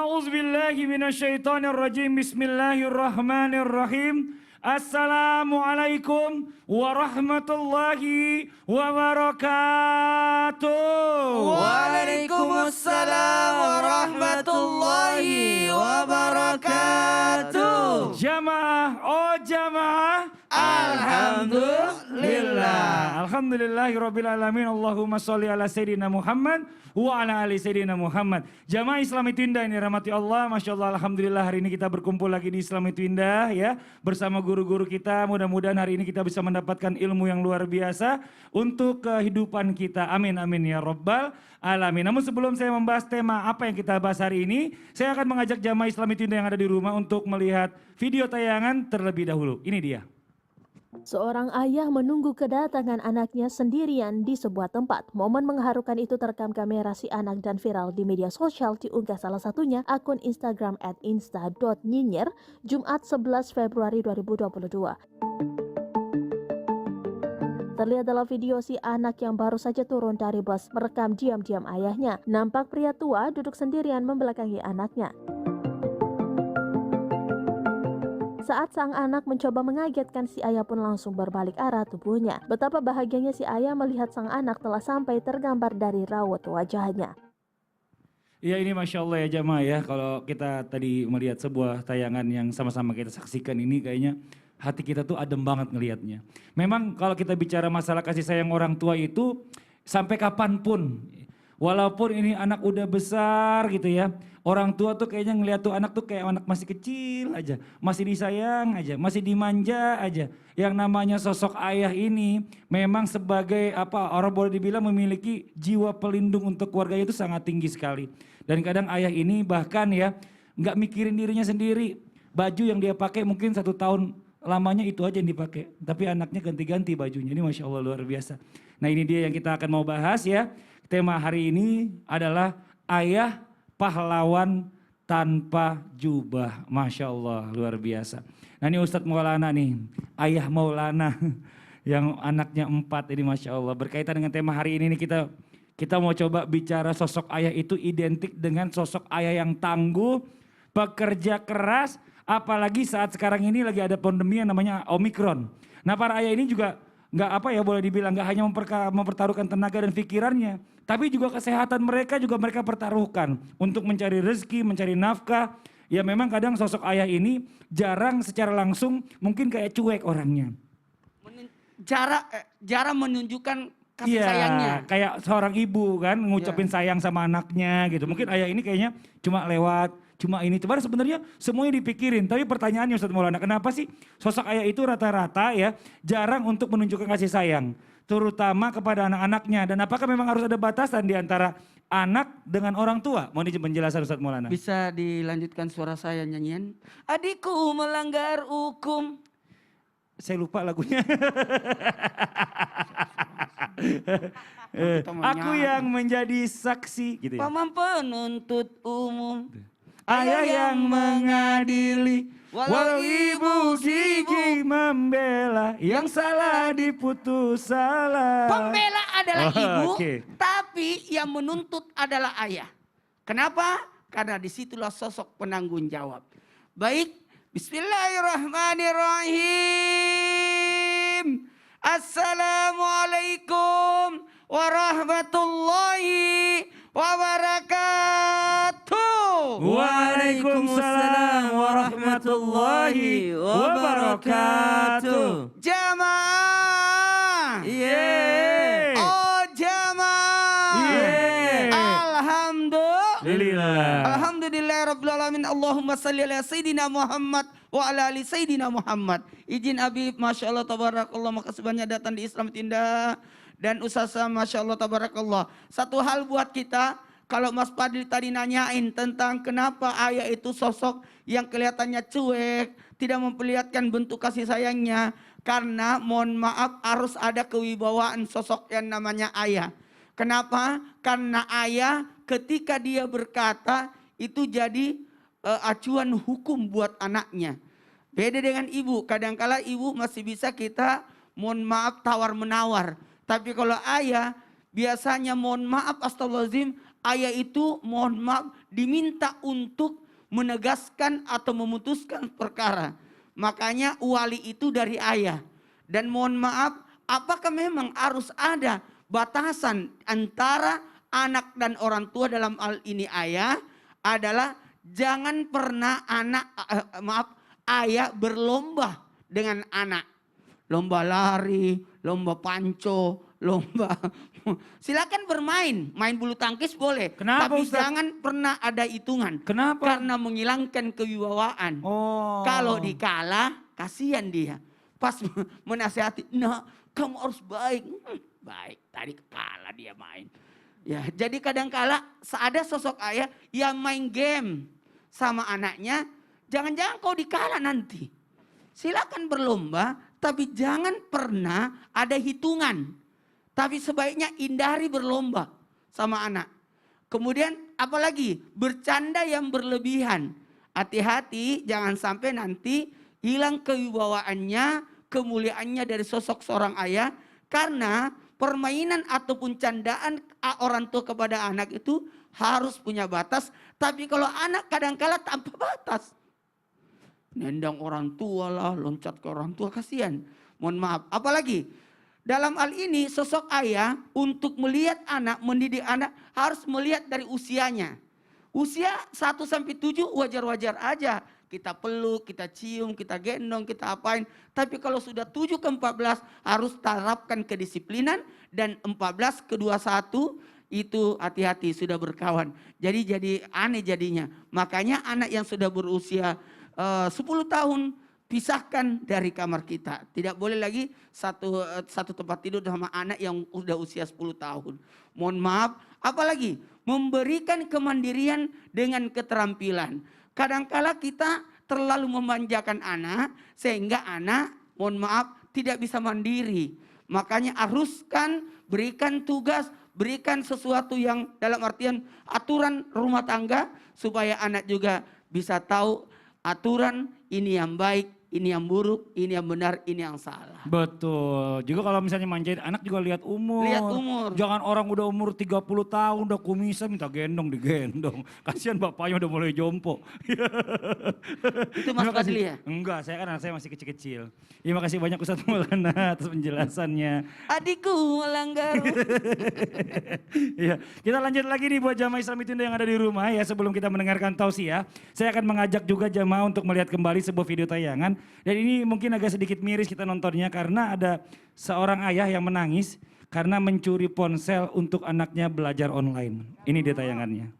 A'udzubillahi minasyaitonirrajim. Bismillahirrahmanirrahim. Assalamualaikum warahmatullahi wabarakatuh. Waalaikumsalam warahmatullahi wabarakatuh. Jamaah, oh jamaah. Alhamdulillah. Alhamdulillahirabbil alamin. Allahumma sholli ala sayyidina Muhammad wa ala ali sayyidina Muhammad. Jamaah Islam Itu Indah ini rahmati Allah. Masya Allah, alhamdulillah hari ini kita berkumpul lagi di Islam Itu Indah ya. Bersama guru-guru kita. Mudah-mudahan hari ini kita bisa mendapatkan ilmu yang luar biasa untuk kehidupan kita. Amin amin ya rabbal alamin. Namun sebelum saya membahas tema apa yang kita bahas hari ini, saya akan mengajak jamaah Islam Itu Indah yang ada di rumah untuk melihat video tayangan terlebih dahulu. Ini dia. Seorang ayah menunggu kedatangan anaknya sendirian di sebuah tempat. Momen mengharukan itu terekam kamera si anak dan viral di media sosial, diunggah salah satunya akun Instagram @insta.nyinyir Jumat 11 Februari 2022. Terlihat dalam video si anak yang baru saja turun dari bus merekam diam-diam ayahnya. Nampak pria tua duduk sendirian membelakangi anaknya. Saat sang anak mencoba mengagetkan, si ayah pun langsung berbalik arah tubuhnya. Betapa bahagianya si ayah melihat sang anak telah sampai tergambar dari raut wajahnya. Ya ini Masya Allah ya jamaah ya. Kalau kita tadi melihat sebuah tayangan yang sama-sama kita saksikan ini, kayaknya hati kita tuh adem banget ngelihatnya. Memang kalau kita bicara masalah kasih sayang orang tua itu sampai kapanpun. Walaupun ini anak udah besar gitu ya, orang tua tuh kayaknya ngeliat tuh anak tuh kayak anak masih kecil aja, masih disayang aja, masih dimanja aja. Yang namanya sosok ayah ini memang sebagai apa, orang boleh dibilang memiliki jiwa pelindung untuk keluarganya itu sangat tinggi sekali. Dan kadang ayah ini bahkan ya nggak mikirin dirinya sendiri, baju yang dia pakai mungkin 1 tahun lamanya itu aja yang dipakai, tapi anaknya ganti-ganti bajunya. Ini Masya Allah luar biasa. Nah ini dia yang kita akan mau bahas ya. Tema hari ini adalah ayah pahlawan tanpa jubah. Masya Allah luar biasa. Nah ini Ustadz Maulana nih, ayah Maulana yang anaknya 4 ini Masya Allah. Berkaitan dengan tema hari ini nih, kita mau coba bicara sosok ayah itu identik dengan sosok ayah yang tangguh, pekerja keras. Apalagi saat sekarang ini lagi ada pandemi yang namanya Omikron. Nah para ayah ini juga nggak apa ya, boleh dibilang nggak hanya mempertaruhkan tenaga dan pikirannya, tapi juga kesehatan mereka juga mereka pertaruhkan untuk mencari rezeki, mencari nafkah. Ya memang kadang sosok ayah ini jarang secara langsung, mungkin kayak cuek orangnya. Jarang menunjukkan kasih sayangnya. Kayak seorang ibu kan ngucapin sayang sama anaknya gitu. Mungkin ayah ini kayaknya cuma lewat, cuma ini. Padahal sebenarnya semuanya dipikirin. Tapi pertanyaannya Ustadz Maulana, kenapa sih sosok ayah itu rata-rata ya jarang untuk menunjukkan kasih sayang, terutama kepada anak-anaknya? Dan apakah memang harus ada batasan di antara anak dengan orang tua? Mau penjelasan Ustadz Maulana? Bisa dilanjutkan suara saya nyanyian. Adikku melanggar hukum. Saya lupa lagunya. Aku yang menjadi saksi gitu ya. Paman penuntut umum. Ayah yang mengadili, walau ibu gigi membela, yang salah diputus salah. Pembela adalah ibu, Oke. tapi yang menuntut adalah ayah. Kenapa? Karena disitulah sosok penanggung jawab. Baik, bismillahirrahmanirrahim. Assalamualaikum warahmatullahi wabarakatuh. Waalaikumsalam warahmatullahi wabarakatuh. Jamaah. Yeay. Oh jamaah. Yeay. Alhamdulillah. Alhamdulillahirabbil alamin. Allahumma shalli ala sayyidina Muhammad wa ala ali sayyidina Muhammad. Izin Habib, Masya Allah tabarakallah, makasih banyak datang di Islam Itu Indah. Dan Ustazah Masya Allah tabarakallah. Satu hal buat kita, kalau Mas Fadil tadi nanyain tentang kenapa ayah itu sosok yang kelihatannya cuek, tidak memperlihatkan bentuk kasih sayangnya. Karena mohon maaf harus ada kewibawaan sosok yang namanya ayah. Kenapa? Karena ayah ketika dia berkata itu jadi acuan hukum buat anaknya. Beda dengan ibu, kadangkala ibu masih bisa kita mohon maaf tawar-menawar. Tapi kalau ayah biasanya mohon maaf astagfirullahaladzim, ayah itu mohon maaf diminta untuk menegaskan atau memutuskan perkara. Makanya wali itu dari ayah. Dan mohon maaf, apakah memang harus ada batasan antara anak dan orang tua dalam hal ini ayah? Adalah jangan pernah ayah berlomba dengan anak. Lomba lari, lomba panco, lomba. Silakan bermain, main bulu tangkis boleh. Kenapa, tapi Ustaz? jangan pernah ada hitungan. Kenapa? Karena menghilangkan kewibawaan. Oh. Kalau dikalah, kasihan dia. Pas menasihati, nah kamu harus baik. Baik, tadi kalah dia main. Ya, jadi kadang-kala ada sosok ayah yang main game sama anaknya, jangan-jangan kau dikalah nanti. Silakan berlomba, tapi jangan pernah ada hitungan. Tapi sebaiknya hindari berlomba sama anak. Kemudian apalagi bercanda yang berlebihan. Hati-hati jangan sampai nanti hilang kewibawaannya, kemuliaannya dari sosok seorang ayah. Karena permainan ataupun candaan orang tua kepada anak itu harus punya batas. Tapi kalau anak kadang-kala tanpa batas. Nendang orang tua lah, loncat ke orang tua, kasihan. Mohon maaf. Apalagi dalam hal ini sosok ayah untuk melihat anak, mendidik anak harus melihat dari usianya. Usia 1 sampai 7 wajar-wajar aja. Kita peluk, kita cium, kita gendong, kita apain. Tapi kalau sudah 7 ke 14 harus terapkan kedisiplinan. Dan 14 ke 21 itu hati-hati sudah berkawan. Jadi aneh jadinya. Makanya anak yang sudah berusia 10 tahun pisahkan dari kamar kita. Tidak boleh lagi satu tempat tidur sama anak yang sudah usia 10 tahun. Mohon maaf, apalagi memberikan kemandirian dengan keterampilan. Kadangkala kita terlalu memanjakan anak sehingga anak, mohon maaf, tidak bisa mandiri. Makanya haruskan berikan tugas, berikan sesuatu yang dalam artian aturan rumah tangga supaya anak juga bisa tahu aturan ini yang baik, ini yang buruk, ini yang benar, ini yang salah. Betul. Juga kalau misalnya manjain anak juga lihat umur. Lihat umur. Jangan orang udah umur 30 tahun udah kumisan minta gendong digendong. Kasihan bapaknya udah mulai jompo. Itu Mas Terima kasih. Fadli ya? Enggak, saya kan anak saya masih kecil-kecil. Terima kasih banyak Ustadz Maulana atas penjelasannya. Adikku melanggar. Iya, kita lanjut lagi nih buat jamaah Islam itu yang ada di rumah ya. Sebelum kita mendengarkan tausiah, saya akan mengajak juga jamaah untuk melihat kembali sebuah video tayangan. Dan ini mungkin agak sedikit miris kita nontonnya karena ada seorang ayah yang menangis karena mencuri ponsel untuk anaknya belajar online. Ini dia tayangannya.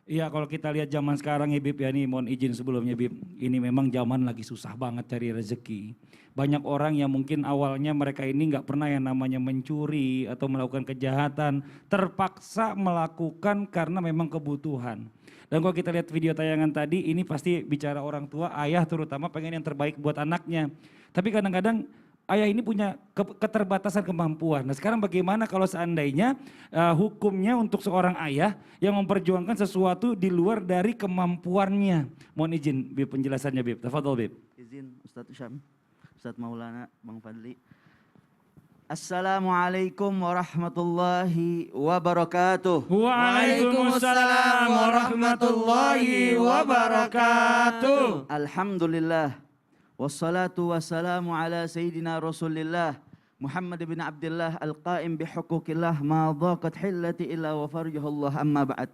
Iya, kalau kita lihat zaman sekarang ya Bib ya, nih mohon izin sebelumnya Bib, ini memang zaman lagi susah banget cari rezeki. Banyak orang yang mungkin awalnya mereka ini nggak pernah yang namanya mencuri atau melakukan kejahatan, terpaksa melakukan karena memang kebutuhan. Dan kalau kita lihat video tayangan tadi, ini pasti bicara orang tua, ayah terutama pengen yang terbaik buat anaknya. Tapi kadang-kadang ayah ini punya keterbatasan kemampuan. Nah sekarang bagaimana kalau seandainya hukumnya untuk seorang ayah yang memperjuangkan sesuatu di luar dari kemampuannya. Mohon izin Bib penjelasannya Bib. Tafadhol Bib. Izin Ustadz Syam, Ustadz Maulana, Bang Fadli. Assalamualaikum warahmatullahi wabarakatuh. Waalaikumsalam warahmatullahi wabarakatuh. Alhamdulillah. Wassalatu wassalamu ala Sayyidina Rasulillah Muhammad bin Abdullah al-qaim bihukukillah ma dhaqat hillati illa wa farjahullah amma ba'd.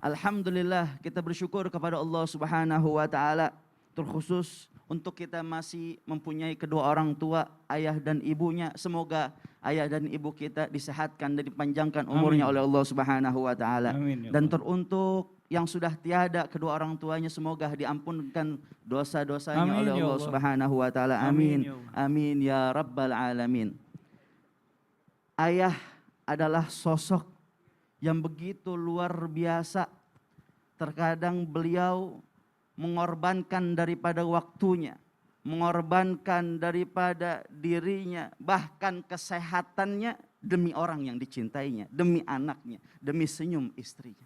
Alhamdulillah kita bersyukur kepada Allah Subhanahu wa taala terkhusus untuk kita masih mempunyai kedua orang tua, ayah dan ibunya. Semoga ayah dan ibu kita disehatkan dan dipanjangkan umurnya oleh Allah Subhanahu wa taala. Amin, ya Dan Allah. teruntuk yang sudah tiada, kedua orang tuanya semoga diampunkan dosa-dosanya Amin, oleh ya Allah Allah. Subhanahu wa taala. Amin, Amin. ya Allah. Amin ya rabbal alamin. Ayah adalah sosok yang begitu luar biasa. Terkadang beliau mengorbankan daripada waktunya, mengorbankan daripada dirinya, bahkan kesehatannya demi orang yang dicintainya, demi anaknya, demi senyum istrinya.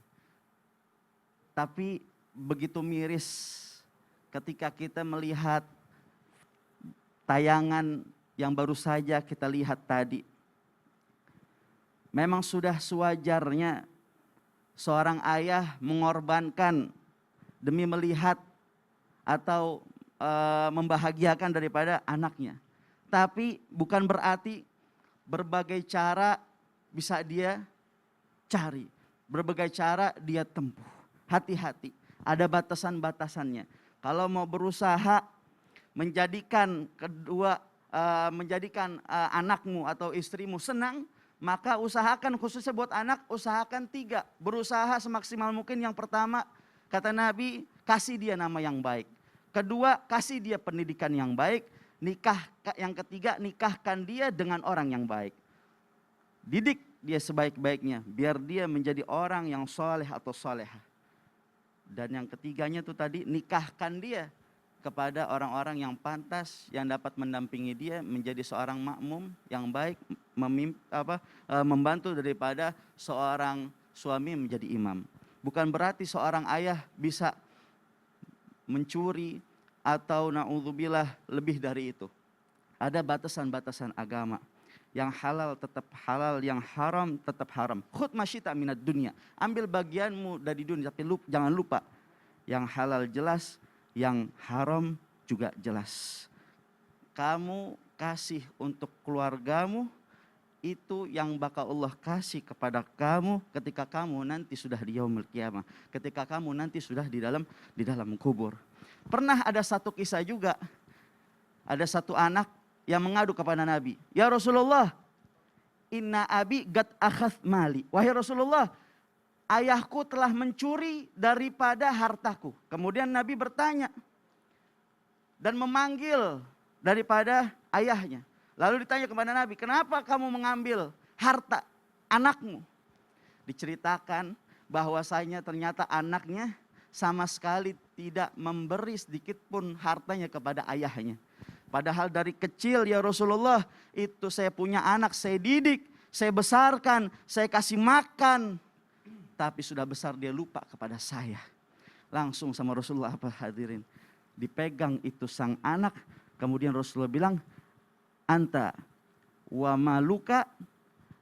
Tapi begitu miris ketika kita melihat tayangan yang baru saja kita lihat tadi. Memang sudah sewajarnya seorang ayah mengorbankan demi melihat atau membahagiakan daripada anaknya. Tapi bukan berarti berbagai cara bisa dia cari, berbagai cara dia tempuh. Hati-hati, ada batasan-batasannya. Kalau mau berusaha menjadikan anakmu atau istrimu senang, maka usahakan, khususnya buat anak, usahakan 3. Berusaha semaksimal mungkin. Yang pertama, kata Nabi, kasih dia nama yang baik. Kedua, kasih dia pendidikan yang baik. Yang ketiga, nikahkan dia dengan orang yang baik. Didik dia sebaik-baiknya, biar dia menjadi orang yang soleh atau soleha. Dan yang ketiganya itu tadi, nikahkan dia kepada orang-orang yang pantas, yang dapat mendampingi dia menjadi seorang makmum yang baik, membantu daripada seorang suami menjadi imam. Bukan berarti seorang ayah bisa mencuri atau na'udzubillah lebih dari itu. Ada batasan-batasan agama. Yang halal tetap halal, yang haram tetap haram. Khudh masyita minad dunya. Ambil bagianmu dari dunia, tapi jangan lupa yang halal jelas, yang haram juga jelas. Kamu kasih untuk keluargamu, itu yang bakal Allah kasih kepada kamu ketika kamu nanti sudah di yaumul qiyamah, ketika kamu nanti sudah di dalam kubur. Pernah ada satu kisah juga, ada satu anak yang mengadu kepada Nabi, ya Rasulullah, inna abi gad akhadh mali. Wahai Rasulullah, ayahku telah mencuri daripada hartaku. Kemudian Nabi bertanya dan memanggil daripada ayahnya. Lalu ditanya kepada Nabi, kenapa kamu mengambil harta anakmu? Diceritakan bahwasanya ternyata anaknya sama sekali tidak memberi sedikit pun hartanya kepada ayahnya. Padahal dari kecil, ya Rasulullah, itu saya punya anak, saya didik, saya besarkan, saya kasih makan. Tapi sudah besar dia lupa kepada saya. Langsung sama Rasulullah, apa hadirin, dipegang itu sang anak. Kemudian Rasulullah bilang, anta wa maluka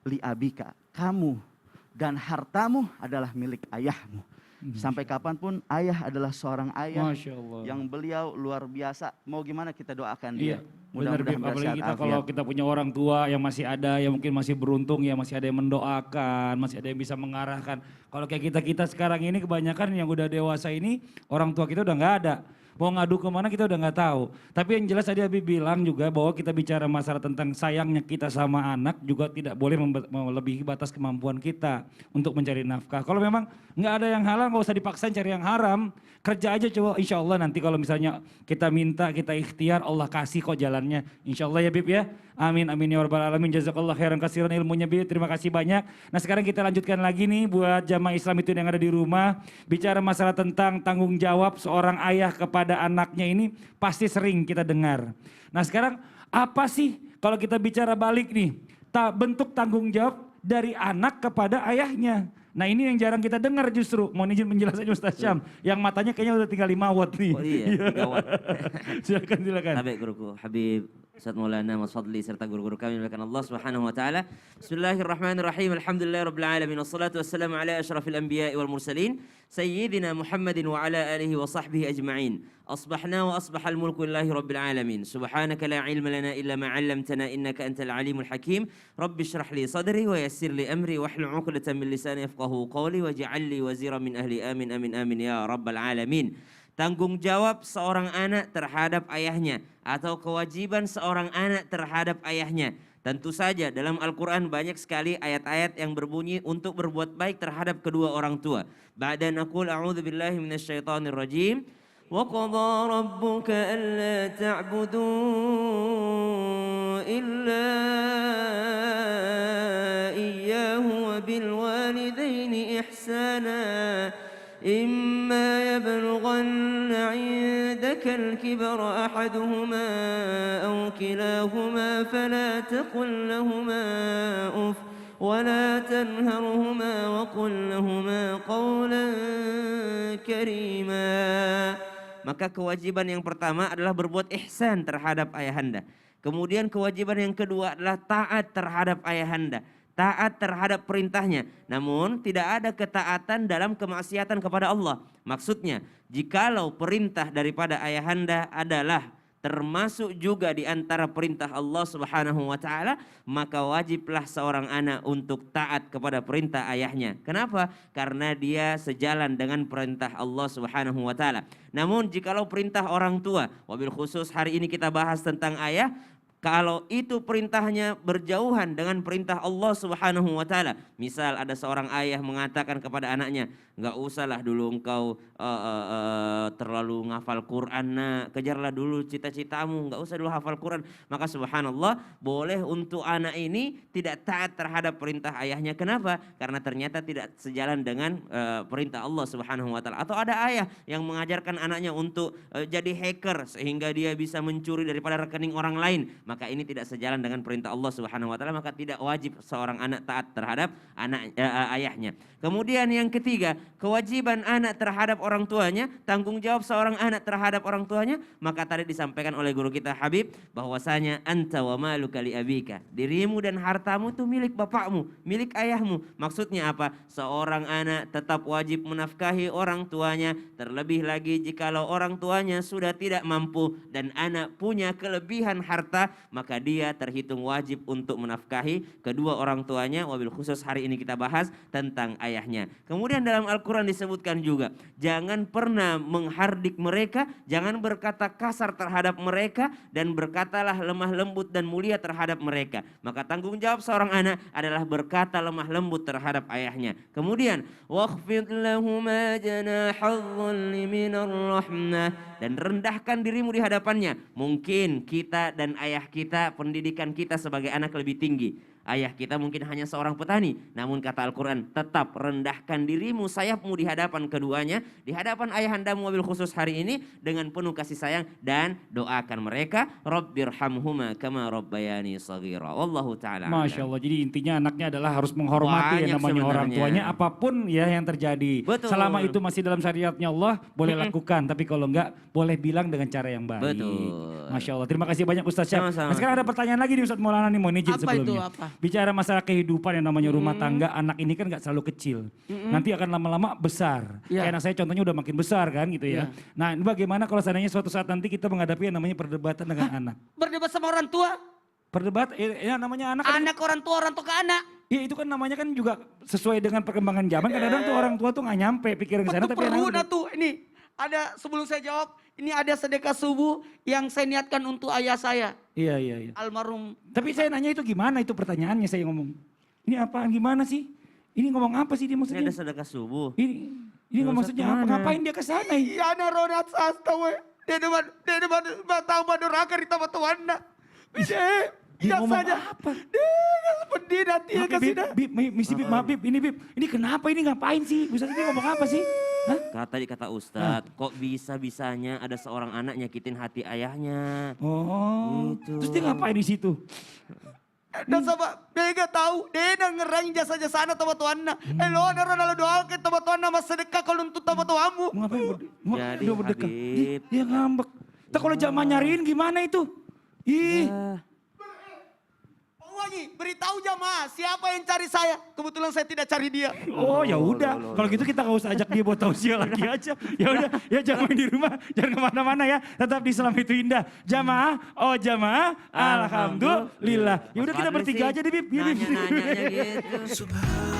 li abika. Kamu dan hartamu adalah milik ayahmu. Sampai kapanpun ayah adalah seorang ayah yang beliau luar biasa. Mau gimana kita doakan dia. Iya, benar Bib. Mudah-mudahan Apalagi kita bersehat kalau afiat. kita punya orang tua yang masih ada, yang mungkin masih beruntung ya, masih ada yang mendoakan, masih ada yang bisa mengarahkan. Kalau kayak kita sekarang ini kebanyakan yang udah dewasa ini, orang tua kita udah nggak ada. Mau ngadu kemana kita udah nggak tahu. Tapi yang jelas tadi Habib bilang juga bahwa kita bicara masalah tentang sayangnya kita sama anak juga tidak boleh melebihi batas kemampuan kita untuk mencari nafkah. Kalau memang nggak ada yang halal nggak usah dipaksain cari yang haram. Kerja aja coba, insya Allah nanti kalau misalnya kita minta, kita ikhtiar, Allah kasih kok jalannya. Insya Allah ya Bib ya. Amin, amin ya rabbal alamin. Jazakallah khairan kasiran ilmunya Bib. Terima kasih banyak. Nah sekarang kita lanjutkan lagi nih buat jamaah Islam itu yang ada di rumah. Bicara masalah tentang tanggung jawab seorang ayah kepada anaknya ini pasti sering kita dengar. Nah sekarang apa sih kalau kita bicara balik nih, bentuk tanggung jawab dari anak kepada ayahnya. Nah ini yang jarang kita dengar justru. Mohon izin penjelasannya Ustaz Syam. Yang matanya kayaknya udah tinggal 5 watt nih. Oh iya, 3 watt. Silakan. Habib guruku, Habib Ustaz Maulana Mas Fadli serta guru-guru kami dimuliakan Allah Subhanahu wa taala. Bismillahirrahmanirrahim. Alhamdulillah alamin wassalatu wassalamu ala asyrafil anbiya'i wal mursalin sayyidina Muhammadin wa ala alihi wa sahbihi ajma'in. Asbahna wa asbahal mulku lillahi rabbil alamin. Subhanaka la ilma lana illa ma 'allamtana innaka antal alimul hakim. Rabbi shrah li sadri wa yassir li amri wahlul 'uqdatam min lisani yafqahu qawli waj'al li waziran min ahli. Amin amin amin ya rabbal alamin. Tanggung jawab seorang anak terhadap ayahnya atau kewajiban seorang anak terhadap ayahnya. Tentu saja dalam Al-Quran banyak sekali ayat-ayat yang berbunyi untuk berbuat baik terhadap kedua orang tua. Ba'da naqul a'udzu billahi minasyaitonir rajim. Wa qadha rabbuka alla ta'budu illa iyyahu wa bil walidaini ihsana. إما يبلغن عندك الكبر أحدهما أو كلاهما فلا تقل لهما أف ولا تنهرهما وقل لهما قولا كريما. Maka kewajiban yang pertama adalah berbuat ihsan terhadap ayahanda. Kemudian kewajiban yang kedua adalah taat terhadap ayahanda. Taat terhadap perintahnya, namun tidak ada ketaatan dalam kemaksiatan kepada Allah. Maksudnya, jikalau perintah daripada ayahanda adalah termasuk juga di antara perintah Allah Subhanahu wa taala, maka wajiblah seorang anak untuk taat kepada perintah ayahnya. Kenapa? Karena dia sejalan dengan perintah Allah Subhanahu wa taala. Namun jikalau perintah orang tua, wabil khusus hari ini kita bahas tentang ayah, kalau itu perintahnya berjauhan dengan perintah Allah Subhanahu wa taala. Misal ada seorang ayah mengatakan kepada anaknya, "Enggak usahlah dulu engkau terlalu ngafal Quran, nak. Kejarlah dulu cita-citamu, enggak usah dulu hafal Quran." Maka subhanallah, boleh untuk anak ini tidak taat terhadap perintah ayahnya. Kenapa? Karena ternyata tidak sejalan dengan perintah Allah Subhanahu wa taala. Atau ada ayah yang mengajarkan anaknya untuk jadi hacker sehingga dia bisa mencuri daripada rekening orang lain. Maka ini tidak sejalan dengan perintah Allah Subhanahu wa taala, maka tidak wajib seorang anak taat terhadap ayahnya. Kemudian yang ketiga, kewajiban anak terhadap orang tuanya, tanggung jawab seorang anak terhadap orang tuanya, maka tadi disampaikan oleh guru kita Habib bahwasanya anta wa maluka li abika. Dirimu dan hartamu itu milik bapakmu, milik ayahmu. Maksudnya apa? Seorang anak tetap wajib menafkahi orang tuanya, terlebih lagi jikalau orang tuanya sudah tidak mampu dan anak punya kelebihan harta, maka dia terhitung wajib untuk menafkahi kedua orang tuanya. Wabil khusus hari ini kita bahas tentang ayahnya. Kemudian dalam Al-Quran disebutkan juga, jangan pernah menghardik mereka, jangan berkata kasar terhadap mereka, dan berkatalah lemah lembut dan mulia terhadap mereka. Maka tanggung jawab seorang anak adalah berkata lemah lembut terhadap ayahnya. Kemudian wakhfid lahuma janahadh-dhulli minar rahmah, dan rendahkan dirimu di hadapannya. Mungkin kita dan ayah kita, pendidikan kita sebagai anak lebih tinggi. Ayah kita mungkin hanya seorang petani, namun kata Al-Quran, tetap rendahkan dirimu, sayapmu di hadapan keduanya, di hadapan ayahandamu wabil khusus hari ini, dengan penuh kasih sayang, dan doakan mereka, Rabbirhamhuma kama rabbayani shaghira. Wallahu ta'ala. Masya Allah, jadi intinya anaknya adalah harus menghormati yang namanya orang tuanya, apapun ya yang terjadi. Betul. Selama itu masih dalam syariatnya Allah, boleh lakukan, tapi kalau enggak, boleh bilang dengan cara yang baik. Betul. Masya Allah, terima kasih banyak Ustaz Syaf. Sama-sama. Nah, sekarang ada pertanyaan lagi nih Ustaz Maulana nih, mohon izin Apa sebelumnya. itu, apa? Bicara masalah kehidupan yang namanya rumah tangga, anak ini kan gak selalu kecil. Nanti akan lama-lama besar. Ya. Kayak anak saya contohnya udah makin besar kan gitu ya. Ya. Nah ini bagaimana kalau seandainya suatu saat nanti kita menghadapi yang namanya perdebatan dengan anak. Berdebat sama orang tua, Perdebat, ya namanya anak kan, anak orang tua ke anak. ya itu kan namanya kan juga sesuai dengan perkembangan zaman. Kadang-kadang tuh orang tua tuh gak nyampe pikiran ke sana. Betul Tapi anak perguna udah- tuh, ini ada sebelum saya jawab, ini ada sedekah subuh yang saya niatkan untuk ayah saya, Iya, iya, iya. almarhum. Tapi saya nanya itu gimana itu pertanyaannya saya ngomong. Ini apaan gimana sih? Ini ngomong apa sih dia Ini maksudnya? ada sedekah subuh. Ini Ya, maksudnya Ustaz, apa? kemana? Ngapain dia ke sana? Iya, na ronat sasta we. Dia batang baduraka di tempat tuanna. Bisa, Dia ya ngomong saja. apa? Dia seperti nanti ya Oke, kasih Bib, Bib, misi Bib, maaf Bib, ini Bib. Ini kenapa ini ngapain sih? Ustaz ini ngomong apa sih? Hah? Kata Ustadz, kok bisa-bisanya ada seorang anak nyakitin hati ayahnya. Oh, Gitu. terus dia ngapain di situ? Dan sama, dia gak tahu. Dia ngerang jasa-jasa anak tempat tuanna. Lo ada orang lalu doa ke tempat tuanna mas sedekah kalau untuk tempat tuamu. Mau ngapain? Jadi, Dia berdekat. Habib. Dia ngambek. Tak kalau jamaah nyariin gimana itu? Ih, Ya. Wangi, beritahu jamaah siapa yang cari saya. Kebetulan saya tidak cari dia. oh ya udah. Kalau gitu kita nggak usah ajak dia buat tausiah lagi aja. Ya udah, ya jamaah di rumah, jangan kemana-mana ya. Tetap di Islam itu indah. Jamaah, oh jamaah, alhamdulillah. Ya udah kita Mas Fadli bertiga sih aja deh Bib. Ya, Bib. Nanya-nanyanya gitu. Subhanallah.